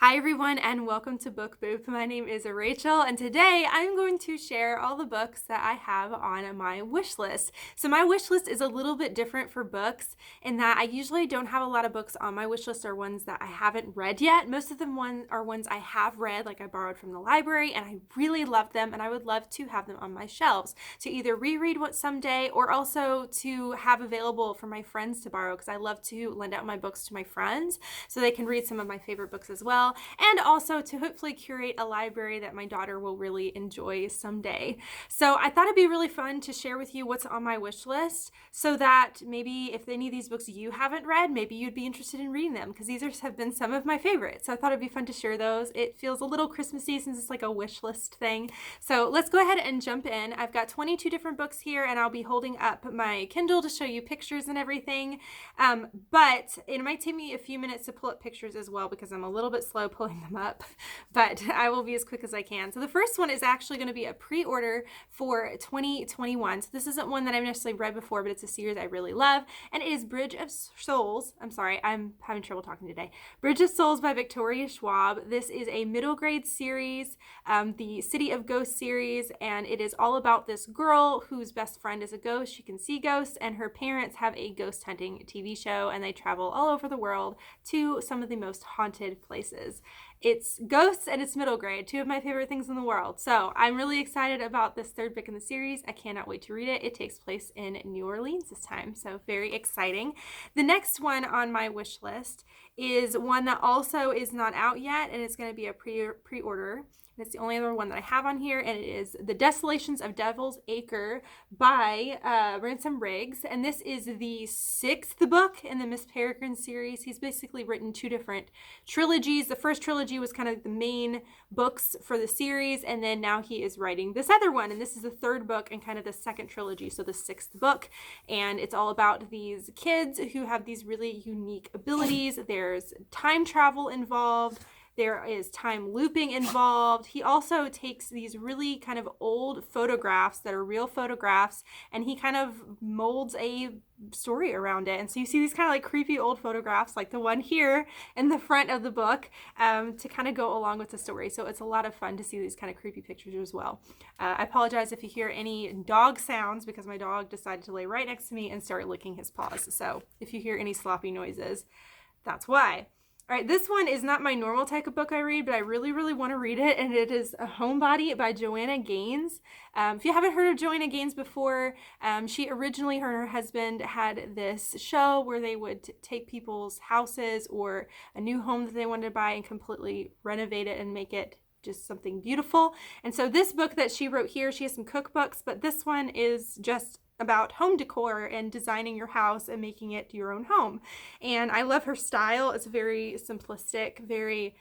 Hi everyone and welcome to Book Boop. My name is Rachel and today I'm going to share all the books that I have on my wish list. So my wish list is a little bit different for books in that I usually don't have a lot of books on my wish list or ones that I haven't read yet. Most of them are ones I have read, like I borrowed from the library and I really love them and I would love to have them on my shelves to either reread what someday or also to have available for my friends to borrow because I love to lend out my books to my friends so they can read some of my favorite books as well. And also to hopefully curate a library that my daughter will really enjoy someday. So I thought it'd be really fun to share with you what's on my wish list so that maybe if any of these books you haven't read, maybe you'd be interested in reading them because these have been some of my favorites. So I thought it'd be fun to share those. It feels a little Christmassy since it's like a wish list thing. So let's go ahead and jump in. I've got 22 different books here and I'll be holding up my Kindle to show you pictures and everything. But it might take me a few minutes to pull up pictures as well because I'm a little bit slow pulling them up, but I will be as quick as I can. So the first one is actually going to be a pre-order for 2021. So this isn't one that I've necessarily read before, but it's a series I really love, and it is Bridge of Souls. I'm sorry, I'm having trouble talking today. Bridge of Souls by Victoria Schwab. This is a middle grade series, the City of Ghosts series, and it is all about this girl whose best friend is a ghost. She can see ghosts, and her parents have a ghost hunting TV show, and they travel all over the world to some of the most haunted places. It's ghosts and it's middle grade, two of my favorite things in the world. So I'm really excited about this third book in the series. I cannot wait to read it. It takes place in New Orleans this time, so very exciting. The next one on my wish list is one that also is not out yet, and it's going to be a pre-order. It's the only other one that I have on here, and it is The Desolations of Devil's Acre by Ransom. And this is the 6th book in the Miss Peregrine series. He's basically written two different trilogies. The first trilogy was kind of the main books for the series, and then now he is writing this other one, and this is the third book and kind of the second trilogy, so the 6th book, and it's all about these kids who have these really unique abilities. There's time travel involved. There is time looping involved. He also takes these really kind of old photographs that are real photographs, and he kind of molds a story around it. And so you see these kind of like creepy old photographs, like the one here in the front of the book, to kind of go along with the story. So it's a lot of fun to see these kind of creepy pictures as well. I apologize if you hear any dog sounds because my dog decided to lay right next to me and start licking his paws. So if you hear any sloppy noises, that's why. All right, this one is not my normal type of book I read, but I really, really want to read it, and it is a Homebody by Joanna Gaines. If you haven't heard of Joanna Gaines before, she originally, her and her husband had this show where they would take people's houses or a new home that they wanted to buy and completely renovate it and make it just something beautiful. And so this book that she wrote here, she has some cookbooks, but this one is just about home decor and designing your house and making it your own home. And I love her style. It's very simplistic, very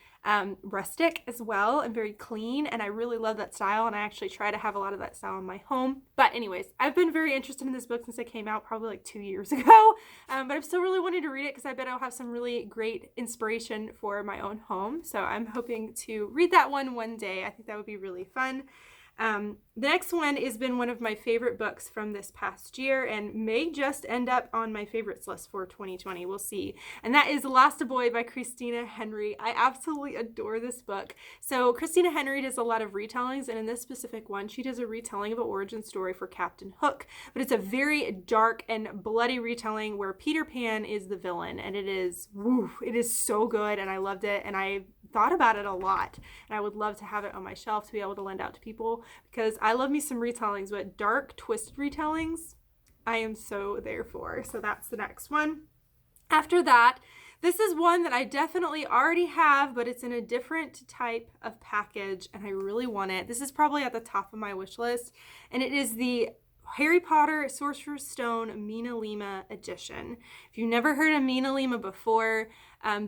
rustic as well, and very clean. And I really love that style. And I actually try to have a lot of that style in my home. But anyways, I've been very interested in this book since it came out probably like 2 years ago. But I'm still really wanting to read it because I bet I'll have some really great inspiration for my own home. So I'm hoping to read that one day. I think that would be really fun. The next one has been one of my favorite books from this past year and may just end up on my favorites list for 2020. We'll see. And that is Lost a Boy by Christina Henry. I absolutely adore this book. So Christina Henry does a lot of retellings, and in this specific one, she does a retelling of an origin story for Captain Hook, but it's a very dark and bloody retelling where Peter Pan is the villain, and it is so good, and I loved it, and I thought about it a lot, and I would love to have it on my shelf to be able to lend out to people because I love me some retellings, but dark, twisted retellings, I am so there for. So that's the next one. After that, this is one that I definitely already have, but it's in a different type of package, and I really want it. This is probably at the top of my wish list, and it is the Harry Potter Sorcerer's Stone Mina Lima edition. If you've never heard of Mina Lima before,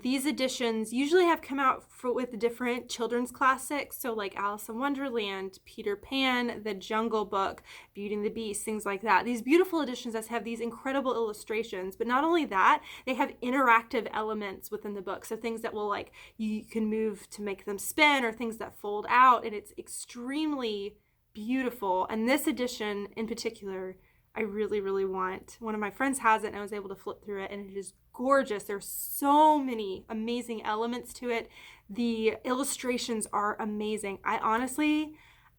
these editions usually have come out with different children's classics, so like Alice in Wonderland, Peter Pan, The Jungle Book, Beauty and the Beast, things like that. These beautiful editions that have these incredible illustrations, but not only that, they have interactive elements within the book, so things that will like, you can move to make them spin or things that fold out, and it's extremely beautiful. And this edition in particular, I really, really want. One of my friends has it and I was able to flip through it, and it is gorgeous. There's so many amazing elements to it. The illustrations are amazing. I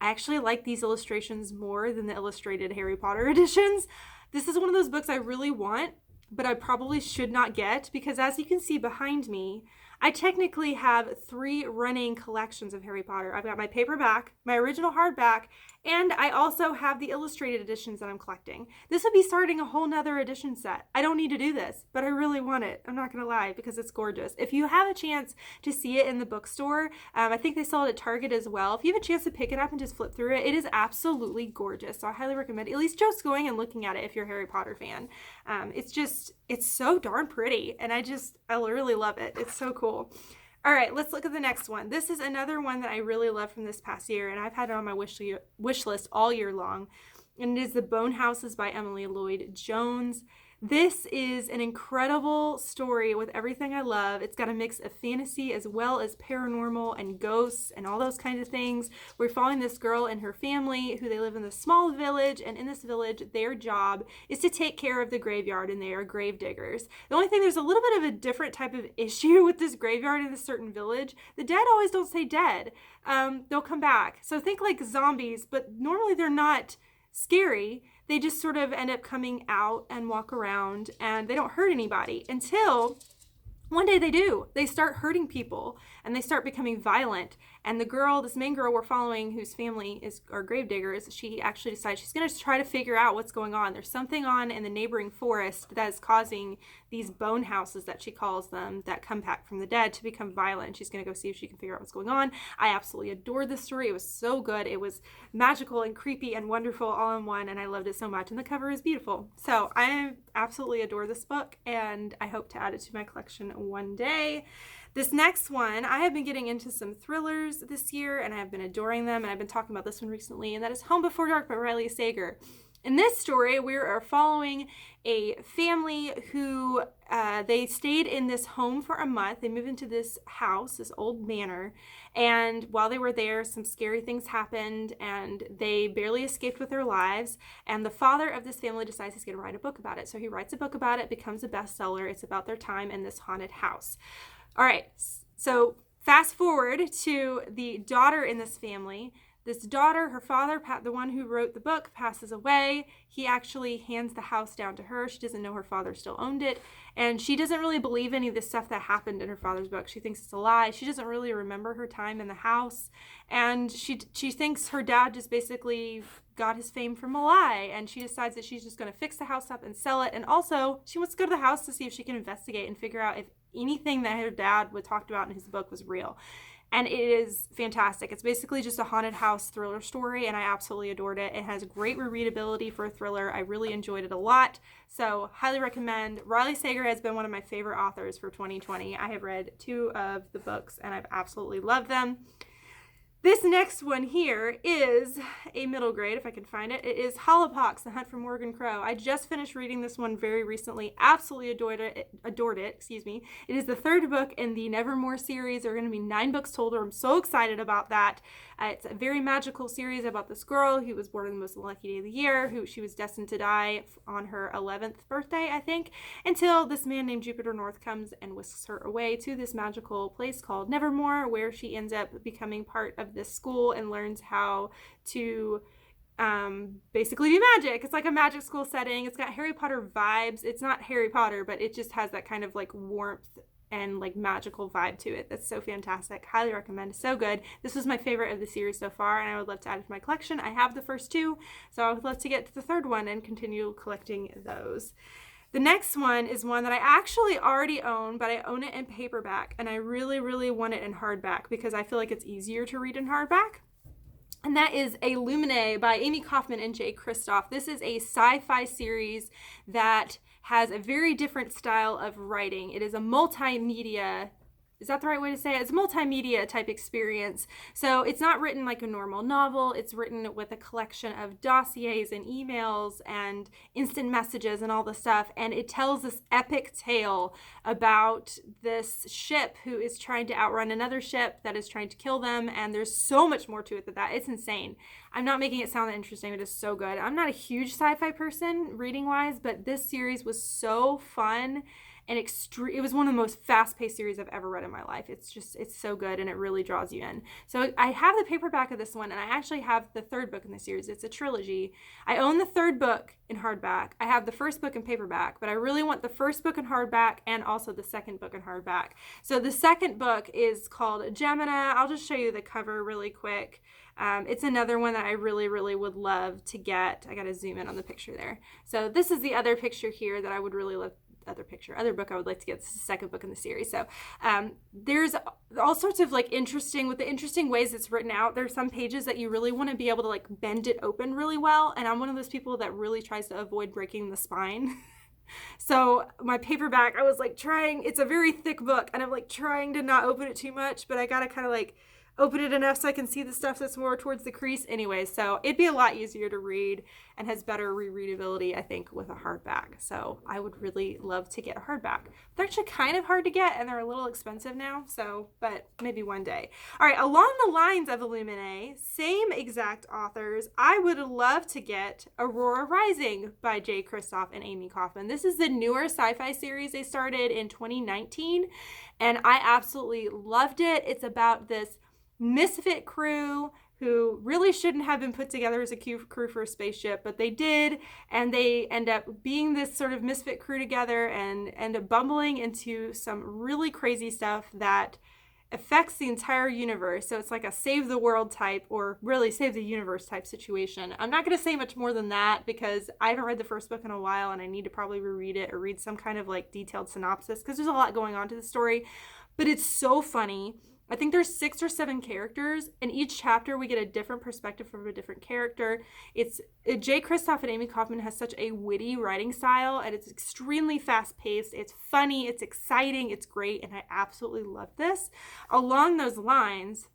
actually like these illustrations more than the illustrated Harry Potter editions. This is one of those books I really want, but I probably should not get, because as you can see behind me, I technically have 3 running collections of Harry Potter. I've got my paperback, my original hardback, and I also have the illustrated editions that I'm collecting. This would be starting a whole nother edition set. I don't need to do this, but I really want it. I'm not gonna lie, because it's gorgeous. If you have a chance to see it in the bookstore, I think they sell it at Target as well. If you have a chance to pick it up and just flip through it, it is absolutely gorgeous. So I highly recommend at least just going and looking at it if you're a Harry Potter fan. It's so darn pretty, and I really love it. It's so cool. All right, let's look at the next one. This is another one that I really love from this past year, and I've had it on my wish list all year long, and it is The Bone Houses by Emily Lloyd-Jones. This is an incredible story with everything I love. It's got a mix of fantasy as well as paranormal and ghosts and all those kinds of things. We're following this girl and her family who they live in this small village, and in this village, their job is to take care of the graveyard, and they are grave diggers. The only thing, there's a little bit of a different type of issue with this graveyard in this certain village. The dead always don't stay dead. They'll come back. So think like zombies, but normally they're not scary. They just sort of end up coming out and walk around, and they don't hurt anybody until one day they do. They start hurting people, and they start becoming violent. And the girl, this main girl we're following, whose family are gravediggers, she actually decides she's going to try to figure out what's going on. There's something on in the neighboring forest that is causing these bone houses, that she calls them, that come back from the dead, to become violent. She's going to go see if she can figure out what's going on. I absolutely adored this story. It was so good. It was magical and creepy and wonderful all in one, and I loved it so much. And the cover is beautiful. So I absolutely adore this book, and I hope to add it to my collection one day. This next one, I have been getting into some thrillers this year, and I have been adoring them, and I've been talking about this one recently, and that is Home Before Dark by Riley Sager. In this story, we are following a family who they stayed in this home for a month. They moved into this house, this old manor, and while they were there, some scary things happened, and they barely escaped with their lives, and the father of this family decides he's going to write a book about it. So he writes a book about it, becomes a bestseller. It's about their time in this haunted house. All right, so fast forward to the daughter in this family. This daughter, her father, the one who wrote the book, passes away. He actually hands the house down to her. She doesn't know her father still owned it, and she doesn't really believe any of the stuff that happened in her father's book. She thinks it's a lie. She doesn't really remember her time in the house, and she thinks her dad just basically got his fame from a lie, and she decides that she's just going to fix the house up and sell it. And also, she wants to go to the house to see if she can investigate and figure out if anything that her dad would talked about in his book was real. And it is fantastic. It's basically just a haunted house thriller story, and I absolutely adored it. It has great rereadability for a thriller. I really enjoyed it a lot, so highly recommend. Riley Sager has been one of my favorite authors for 2020. I have read 2 of the books, and I've absolutely loved them. This next one here is a middle grade, if I can find it. It is Hollowpox, The Hunt for Morgan Crow. I just finished reading this one very recently. Absolutely adored it. It is the 3rd book in the Nevermore series. There are going to be 9 books total. I'm so excited about that. It's a very magical series about this girl who was born on the most unlucky day of the year, who she was destined to die on her 11th birthday, I think, until this man named Jupiter North comes and whisks her away to this magical place called Nevermore, where she ends up becoming part of this school and learns how to basically do magic. It's like a magic school setting. It's got Harry Potter vibes. It's not Harry Potter, but it just has that kind of like warmth and like magical vibe to it. That's so fantastic. Highly recommend. So good. This was my favorite of the series so far, and I would love to add it to my collection. I have the first 2, so I would love to get to the 3rd one and continue collecting those. The next one is one that I actually already own, but I own it in paperback, and I really, really want it in hardback because I feel like it's easier to read in hardback. And that is Illuminae by Amie Kaufman and Kristoff. This is a sci-fi series that has a very different style of writing. It is a multimedia, is that the right way to say it? It's a multimedia type experience. So it's not written like a normal novel. It's written with a collection of dossiers and emails and instant messages and all the stuff. And it tells this epic tale about this ship who is trying to outrun another ship that is trying to kill them. And there's so much more to it than that. It's insane. I'm not making it sound that interesting. It is so good. I'm not a huge sci-fi person reading wise, but this series was so fun. and it was one of the most fast-paced series I've ever read in my life. It's so good, and it really draws you in. So I have the paperback of this one, and I actually have the third book in the series. It's a trilogy. I own the third book in hardback. I have the first book in paperback, but I really want the first book in hardback and also the second book in hardback. So the second book is called Gemina. I'll just show you the cover really quick. It's another one that I really, really would love to get. I got to zoom in on the picture there. So this is the other picture here that I would really love. Other book I would like to get. This is the second book in the series. So there's all sorts of like interesting ways it's written out. There's some pages that you really want to be able to like bend it open really well. And I'm one of those people that really tries to avoid breaking the spine. So my paperback, I was like trying, it's a very thick book, and I'm like trying to not open it too much, but I got to kind of like open it enough so I can see the stuff that's more towards the crease anyway. So it'd be a lot easier to read and has better rereadability, I think, with a hardback. So I would really love to get a hardback. They're actually kind of hard to get, and they're a little expensive now. So, but maybe one day. All right, along the lines of Illuminae, same exact authors, I would love to get Aurora Rising by J. Kristoff and Amie Kaufman. This is the newer sci-fi series they started in 2019, and I absolutely loved it. It's about this misfit crew who really shouldn't have been put together as a crew for a spaceship, but they did, and they end up being this sort of misfit crew together and end up bumbling into some really crazy stuff that affects the entire universe. So it's like a save the world type, or really save the universe type situation. I'm not going to say much more than that because I haven't read the first book in a while, and I need to probably reread it or read some kind of like detailed synopsis because there's a lot going on to the story. But it's so funny. I think there's 6 or 7 characters, and each chapter we get a different perspective from a different character. It's J. Kristoff and Amie Kaufman has such a witty writing style, and it's extremely fast-paced. It's funny, it's exciting, it's great, and I absolutely love this. Along those lines,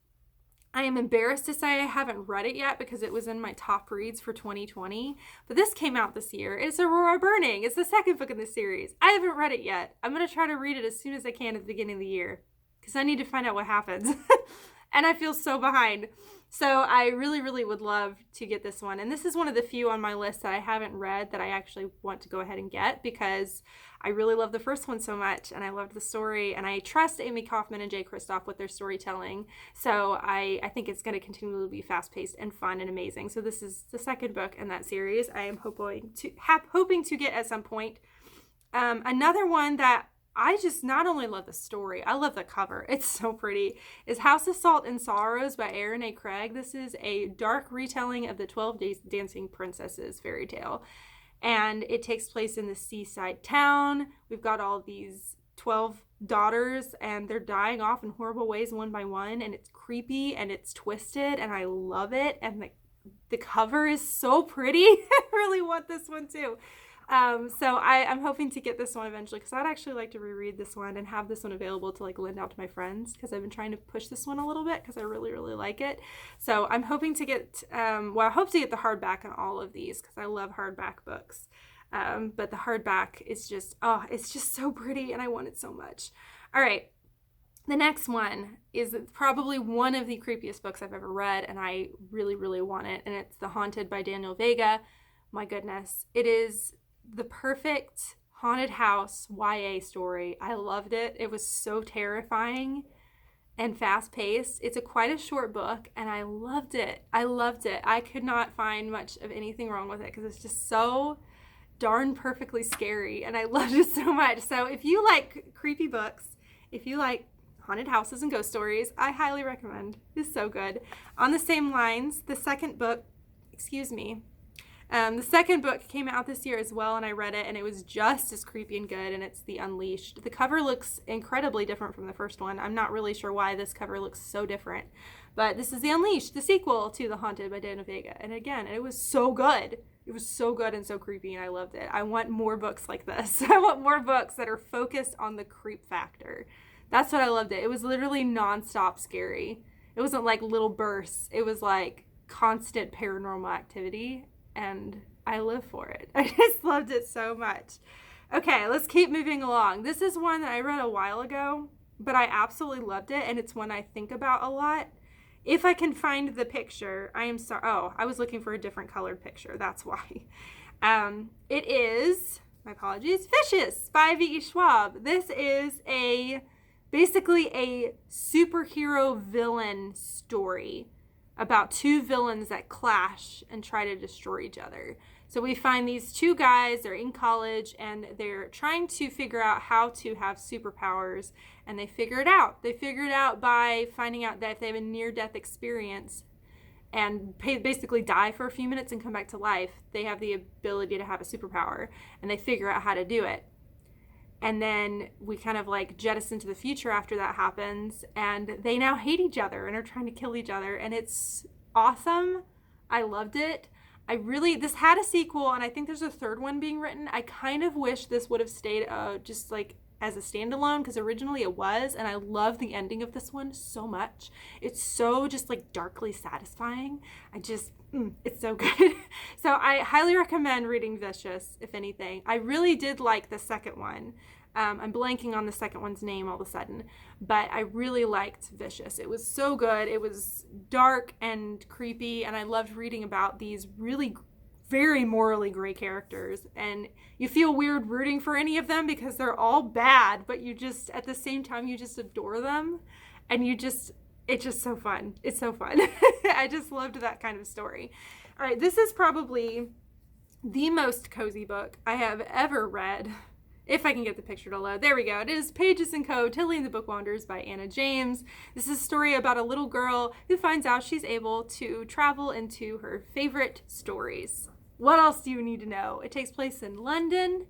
I am embarrassed to say I haven't read it yet because it was in my top reads for 2020, but this came out this year. It's Aurora Burning. It's the second book in the series. I haven't read it yet. I'm going to try to read it as soon as I can at the beginning of the year, because I need to find out what happens. And I feel so behind. So I really, really would love to get this one. And this is one of the few on my list that I haven't read that I actually want to go ahead and get because I really love the first one so much, and I loved the story, and I trust Amie Kaufman and J. Kristoff with their storytelling. So I think it's going to continue to be fast-paced and fun and amazing. So this is the second book in that series I am hoping to get at some point. Another one that I just not only love the story, I love the cover. It's so pretty. Is House of Salt and Sorrows by Erin A. Craig. This is a dark retelling of the 12 Dancing Princesses fairy tale. And it takes place in the seaside town. We've got all these 12 daughters, and they're dying off in horrible ways one by one. And it's creepy and it's twisted, and I love it. And the cover is so pretty. I really want this one too. So I'm hoping to get this one eventually because I'd actually like to reread this one and have this one available to like lend out to my friends because I've been trying to push this one a little bit because I really, really like it. So I'm hoping to get, I hope to get the hardback on all of these because I love hardback books. But the hardback is just, it's just so pretty and I want it so much. All right. The next one is probably one of the creepiest books I've ever read, and I really, really want it. And it's The Haunted by Daniel Vega. My goodness. It is the perfect haunted house YA story. I loved it. It was so terrifying and fast-paced. It's quite a short book, and I loved it. I could not find much of anything wrong with it because it's just so darn perfectly scary, and I loved it so much. So if you like creepy books, if you like haunted houses and ghost stories, I highly recommend. It's so good. On the same lines, the second book came out this year as well, and I read it, and it was just as creepy and good, and it's The Unleashed. The cover looks incredibly different from the first one. I'm not really sure why this cover looks so different, but this is The Unleashed, the sequel to The Haunted by Daniel Vega, and again, it was so good. It was so good and so creepy, and I loved it. I want more books like this. I want more books that are focused on the creep factor. That's what I loved it. It was literally nonstop scary. It wasn't like little bursts. It was like constant paranormal activity, and I live for it. I just loved it so much. Okay, let's keep moving along. This is one that I read a while ago, but I absolutely loved it, and it's one I think about a lot. If I can find the picture, I am sorry. Oh, I was looking for a different colored picture. That's why. It is my apologies, Vicious by V.E. Schwab. This is basically a superhero villain story about two villains that clash and try to destroy each other. So we find these two guys, they're in college, and they're trying to figure out how to have superpowers, and they figure it out. They figure it out by finding out that if they have a near-death experience and basically die for a few minutes and come back to life, they have the ability to have a superpower, and they figure out how to do it. And then we kind of like jettison to the future after that happens, and they now hate each other and are trying to kill each other, and it's awesome. I loved it. This had a sequel, and I think there's a third one being written. I kind of wish this would have stayed just like as a standalone, because originally it was, and I love the ending of this one so much. It's so just like darkly satisfying. It's so good. So I highly recommend reading Vicious, if anything. I really did like the second one. I'm blanking on the second one's name all of a sudden, but I really liked Vicious. It was so good. It was dark and creepy, and I loved reading about these really very morally gray characters, and you feel weird rooting for any of them because they're all bad, but you just, at the same time, you just adore them, and it's just so fun. It's so fun. I just loved that kind of story. All right, this is probably the most cozy book I have ever read. If I can get the picture to load. There we go. It is Pages & Co. Tilly and the Book Wanderers by Anna James. This is a story about a little girl who finds out she's able to travel into her favorite stories. What else do you need to know? It takes place in London,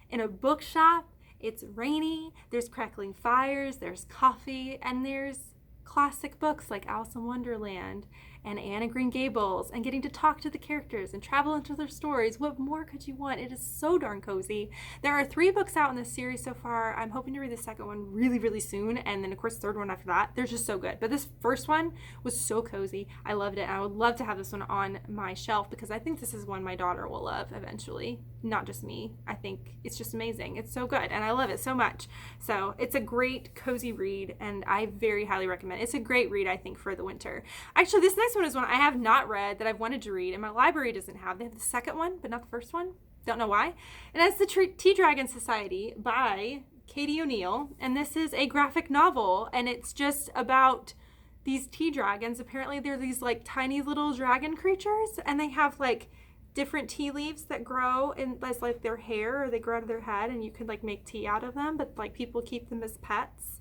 in a bookshop. It's rainy. There's crackling fires. There's coffee. And there's classic books like Alice in Wonderland and Anne of Green Gables, and getting to talk to the characters and travel into their stories. What more could you want? It is so darn cozy. There are 3 books out in this series so far. I'm hoping to read the second one really, really soon, and then of course the third one after that. They're just so good. But this first one was so cozy. I loved it, and I would love to have this one on my shelf because I think this is one my daughter will love eventually. Not just me. I think it's just amazing. It's so good, and I love it so much. So it's a great cozy read, and I very highly recommend it. It's a great read, I think, for the winter. Actually, this next one is one I have not read that I've wanted to read, and my library doesn't have. They have the second one, but not the first one. Don't know why. And that's the Tea Dragon Society by Katie O'Neill, and this is a graphic novel, and it's just about these tea dragons. Apparently they're these like tiny little dragon creatures, and they have like different tea leaves that grow in as like their hair, or they grow out of their head, and you can like make tea out of them, but like people keep them as pets.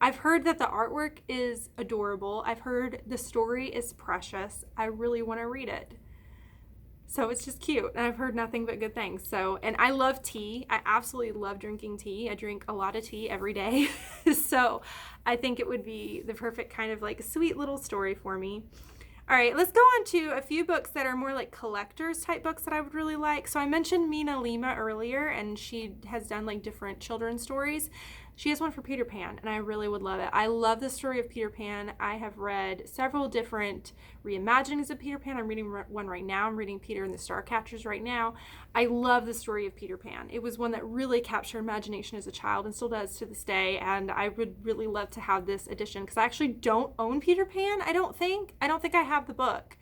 I've heard that the artwork is adorable. I've heard the story is precious. I really want to read it. So it's just cute, and I've heard nothing but good things. So, and I love tea. I absolutely love drinking tea. I drink a lot of tea every day. So I think it would be the perfect kind of like sweet little story for me. All right, let's go on to a few books that are more like collectors type books that I would really like. So I mentioned Mina Lima earlier, and she has done like different children's stories. She has one for Peter Pan, and I really would love it. I love the story of Peter Pan. I have read several different reimaginings of Peter Pan. I'm reading one right now. I'm reading Peter and the Starcatchers right now. I love the story of Peter Pan. It was one that really captured imagination as a child and still does to this day, and I would really love to have this edition because I actually don't own Peter Pan, I don't think I have the book.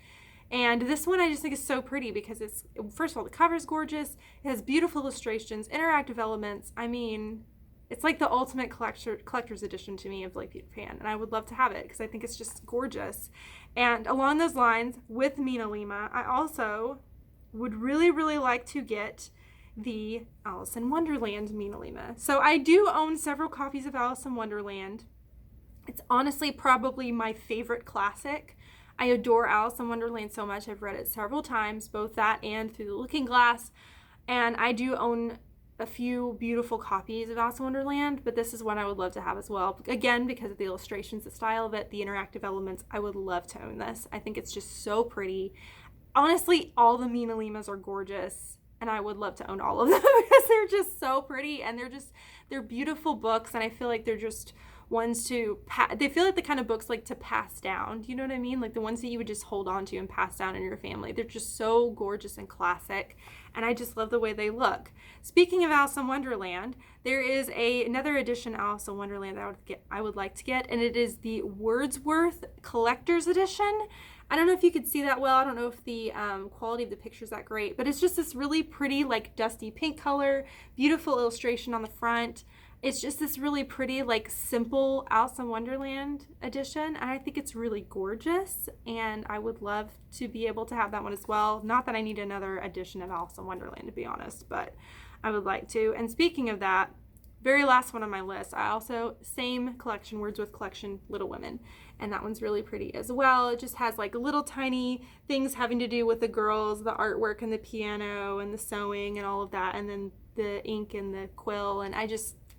And this one I just think is so pretty because it's, first of all, the cover's gorgeous. It has beautiful illustrations, interactive elements. I mean, it's like the ultimate collector's edition to me of like Peter Pan, and I would love to have it because I think it's just gorgeous. And along those lines, with Mina Lima, I also would really, really like to get the Alice in Wonderland Mina Lima. So I do own several copies of Alice in Wonderland. It's honestly probably my favorite classic. I adore Alice in Wonderland so much. I've read it several times, both that and Through the Looking Glass. And I do own a few beautiful copies of Alice in Wonderland, but this is one I would love to have as well. Again, because of the illustrations, the style of it, the interactive elements, I would love to own this. I think it's just so pretty. Honestly, all the Mina Limas are gorgeous, and I would love to own all of them because they're just so pretty, and they're beautiful books, and I feel like they're just ones they feel like the kind of books like to pass down. Do you know what I mean? Like the ones that you would just hold on to and pass down in your family. They're just so gorgeous and classic, and I just love the way they look. Speaking of Alice in Wonderland, there is another edition of Alice in Wonderland that I would like to get, and it is the Wordsworth Collector's Edition. I don't know if you could see that well. I don't know if the quality of the picture is that great, but it's just this really pretty, like dusty pink color, beautiful illustration on the front. It's just this really pretty, like simple Alice in Wonderland edition. And I think it's really gorgeous. And I would love to be able to have that one as well. Not that I need another edition of Alice in Wonderland, to be honest, but I would like to. And speaking of that, very last one on my list, I also, same collection, Wordsworth collection, Little Women. And that one's really pretty as well. It just has like little tiny things having to do with the girls, the artwork and the piano and the sewing and all of that. And then the ink and the quill. And I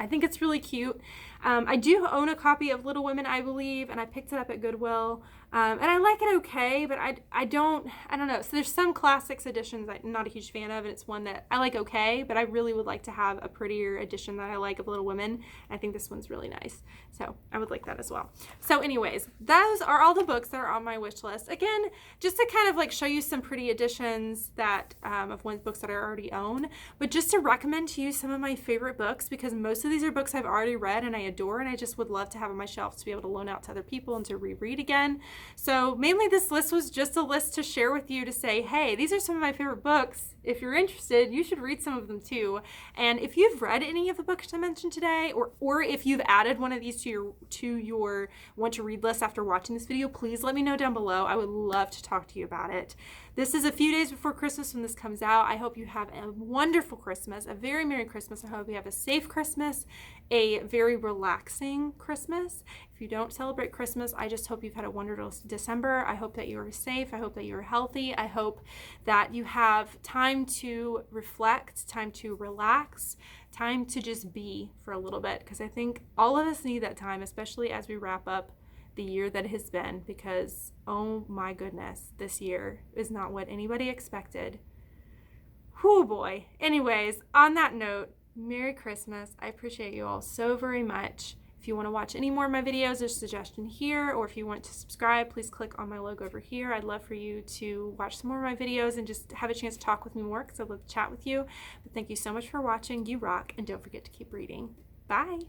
think it's really cute. I do own a copy of Little Women, I believe, and I picked it up at Goodwill. And I like it okay, but I don't know. So there's some classics editions I'm not a huge fan of, and it's one that I like okay, but I really would like to have a prettier edition that I like of Little Women. I think this one's really nice. So I would like that as well. So anyways, those are all the books that are on my wish list. Again, just to kind of like show you some pretty editions that of books that I already own, but just to recommend to you some of my favorite books, because most of these are books I've already read and I adore, and I just would love to have on my shelf to be able to loan out to other people and to reread again. So mainly this list was just a list to share with you to say, hey, these are some of my favorite books. If you're interested, you should read some of them too. And if you've read any of the books I mentioned today, or if you've added one of these to your want to read list after watching this video, please let me know down below. I would love to talk to you about it. This is a few days before Christmas when this comes out. I hope you have a wonderful Christmas, a very Merry Christmas. I hope you have a safe Christmas, a very relaxing Christmas. If you don't celebrate Christmas, I just hope you've had a wonderful December. I hope that you are safe. I hope that you are healthy. I hope that you have time to reflect, time to relax, time to just be for a little bit, because I think all of us need that time, especially as we wrap up the year that has been, because oh my goodness, this year is not what anybody expected. Whew boy. Anyways, on that note, Merry Christmas. I appreciate you all so very much. If you want to watch any more of my videos, there's a suggestion here, or if you want to subscribe, please click on my logo over here. I'd love for you to watch some more of my videos and just have a chance to talk with me more, because I'd love to chat with you. But thank you so much for watching. You rock, and don't forget to keep reading. Bye.